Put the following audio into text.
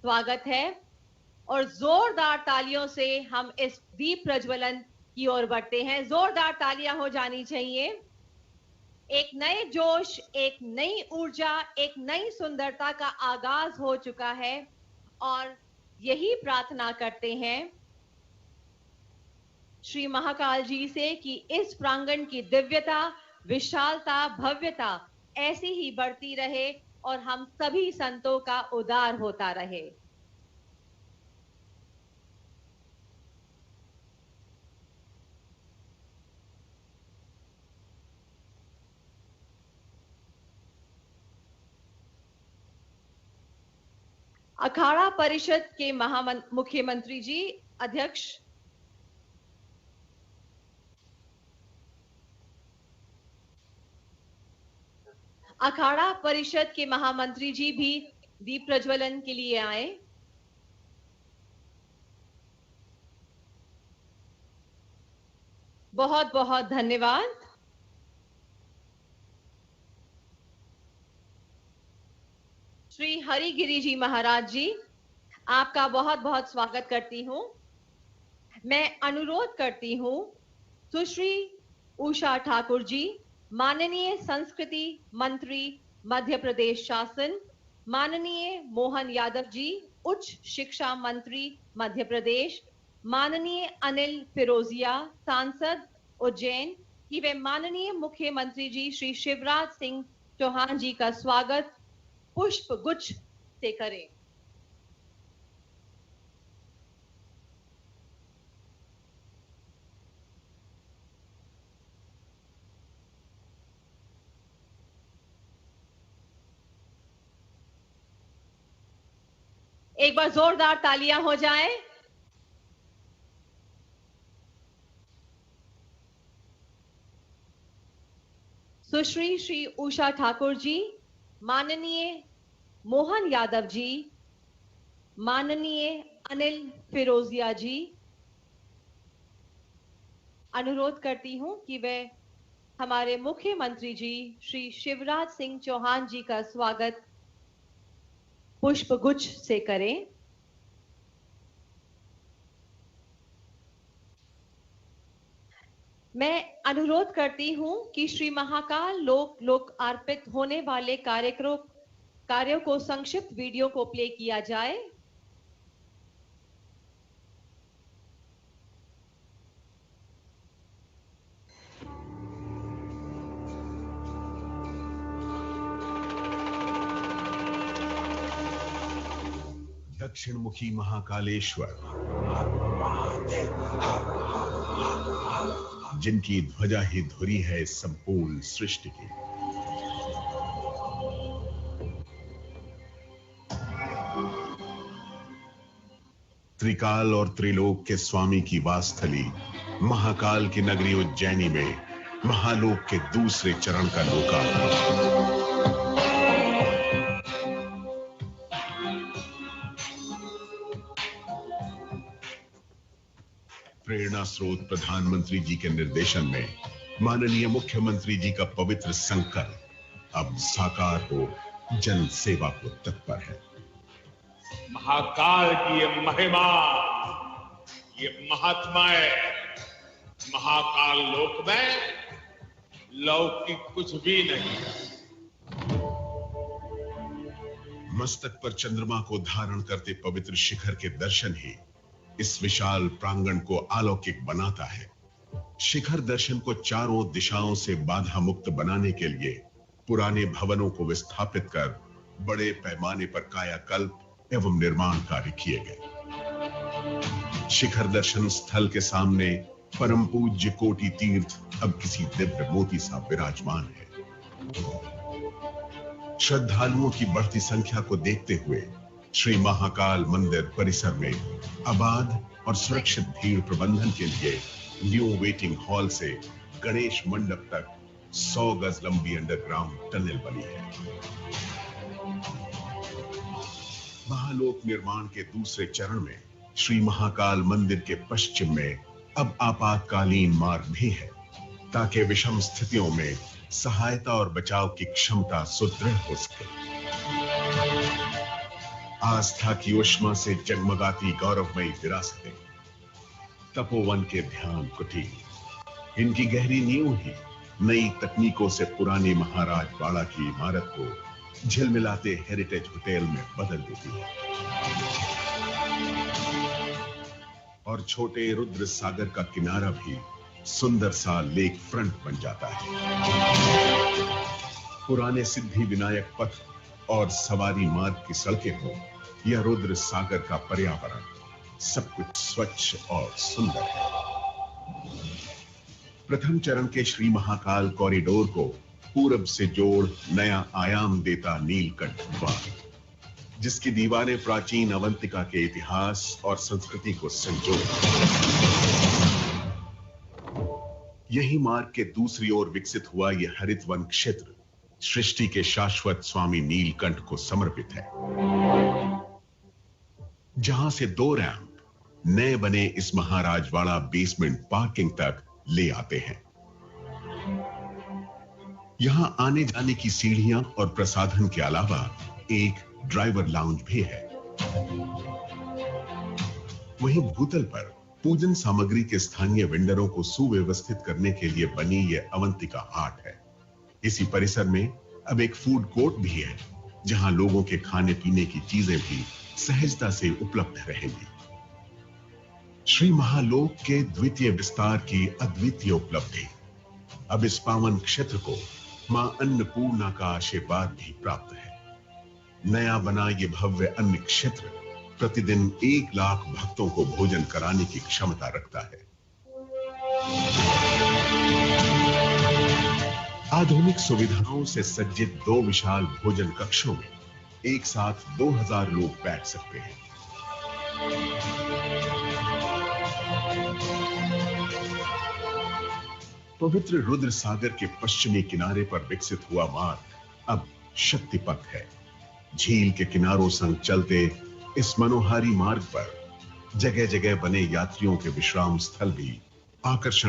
स्वागत है और जोरदार तालियों से हम इस दीप प्रज्वलन की ओर बढ़ते हैं। जोरदार तालियां हो जानी चाहिए। एक नए जोश, एक नई ऊर्जा, एक नई सुंदरता का आगाज हो चुका है और यही प्रार्थना करते हैं श्री महाकाल जी से कि इस प्रांगण की दिव्यता, विशालता, भव्यता ऐसी ही बढ़ती रहे और हम सभी संतों का उद्धार होता रहे। अखाड़ा परिषद के मुख्यमंत्री जी, अध्यक्ष अखाड़ा परिषद के महामंत्री जी भी दीप प्रज्वलन के लिए आए। बहुत बहुत धन्यवाद। श्री हरिगिरी जी महाराज जी, आपका बहुत बहुत स्वागत करती हूं। मैं अनुरोध करती हूं सुश्री उषा ठाकुर जी, माननीय संस्कृति मंत्री मध्य प्रदेश शासन, माननीय मोहन यादव जी, उच्च शिक्षा मंत्री मध्य प्रदेश, माननीय अनिल फिरोजिया, सांसद उज्जैन, कि वे माननीय मुख्यमंत्री जी श्री शिवराज सिंह चौहान जी का स्वागत पुष्प गुच्छ से करें। एक बार जोरदार तालियां हो जाएं। सुश्री श्री उषा ठाकुर जी, माननीय मोहन यादव जी, माननीय अनिल फिरोजिया जी, अनुरोध करती हूं कि वे हमारे मुख्यमंत्री जी श्री शिवराज सिंह चौहान जी का स्वागत पुष्प गुच्छ से करें। मैं अनुरोध करती हूं कि श्री महाकाल लोक अर्पित होने वाले कार्यों को संक्षिप्त वीडियो को प्ले किया जाए। दक्षिणमुखी महाकालेश्वर, जिनकी ध्वजा ही धुरी है संपूर्ण सृष्टि की, त्रिकाल और त्रिलोक के स्वामी की वासस्थली महाकाल की नगरी उज्जैनी में महालोक के दूसरे चरण का लोकार्पण। प्रेरणा स्रोत प्रधानमंत्री जी के निर्देशन में माननीय मुख्यमंत्री जी का पवित्र संकल्प अब साकार हो जन सेवा को तत्पर है। महाकाल की ये महिमा, ये महात्माएं महाकाल लोक में लौकिक कुछ भी नहीं। मस्तक पर चंद्रमा को धारण करते पवित्र शिखर के दर्शन ही इस विशाल प्रांगण को अलौकिक बनाता है। शिखर दर्शन को चारों दिशाओं से बाधा मुक्त बनाने के लिए पुराने भवनों को विस्थापित कर बड़े पैमाने पर कायाकल्प एवं निर्माण कार्य किए गए। शिखर दर्शन स्थल के सामने परम पूज्य कोटि तीर्थ अब किसी दिव्य मोती सा विराजमान है। श्रद्धालुओं की बढ़ती संख्या को देखते हुए श्री महाकाल मंदिर परिसर में आबाद और सुरक्षित भीड़ प्रबंधन के लिए न्यू वेटिंग हॉल से गणेश मंडप तक 100 गज लंबी अंडरग्राउंड टनल बनी है। महालोक निर्माण के दूसरे चरण में श्री महाकाल मंदिर के पश्चिम में अब आपातकालीन मार्ग भी है, ताकि विषम स्थितियों में सहायता और बचाव की क्षमता सुदृढ़ हो सके। आस्था की ऊष्मा से जगमगाती गौरवमयी विरासतें, तपोवन के ध्यान कुटीर, इनकी गहरी नींव ही नई तकनीकों से पुरानी महाराज वाड़ा की इमारत को झिलमिलाते हेरिटेज होटल में बदल देती है। और छोटे रुद्र सागर का किनारा भी सुंदर सा लेक फ्रंट बन जाता है। पुराने सिद्धि विनायक पथ और सवारी मार्ग की सड़कें हो या रुद्र सागर का पर्यावरण, सब कुछ स्वच्छ और सुंदर है। प्रथम चरण के श्री महाकाल कॉरिडोर को पूरब से जोड़ नया आयाम देता नीलकंठ द्वार, जिसकी दीवारें प्राचीन अवंतिका के इतिहास और संस्कृति को संजोए। यही मार्ग के दूसरी ओर विकसित हुआ यह हरित वन क्षेत्र सृष्टि के शाश्वत स्वामी नीलकंठ को समर्पित है, जहां से 2 रैंप नए बने इस महाराजवाड़ा बेसमेंट पार्किंग तक ले आते हैं। यहां आने जाने की सीढ़ियां और प्रसाधन के अलावा एक ड्राइवर लाउंज भी है। वहीं भूतल पर पूजन सामग्री के स्थानीय वेंडरों को सुव्यवस्थित करने के लिए बनी यह अवंतिका हाट है। इसी परिसर में अब एक फूड कोर्ट भी है, जहां लोगों के खाने पीने की चीजें भी सहजता से उपलब्ध रहेंगी। श्री महालोक के द्वितीय विस्तार की अद्वितीय उपलब्धि, अब इस पावन क्षेत्र को मां अन्नपूर्णा का आशीर्वाद भी प्राप्त है। नया बना ये भव्य अन्न क्षेत्र प्रतिदिन 1 लाख भक्तों को भोजन कराने की क्षमता रखता है। आधुनिक सुविधाओं से सज्जित 2 विशाल भोजन कक्षों में एक साथ 2000 लोग बैठ सकते हैं। पवित्र रुद्र सागर के पश्चिमी किनारे पर विकसित हुआ मार्ग अब शक्ति पथ है। झील के किनारों संग चलते इस मनोहारी मार्ग पर जगह जगह बने यात्रियों के विश्राम स्थल भी आकर्षण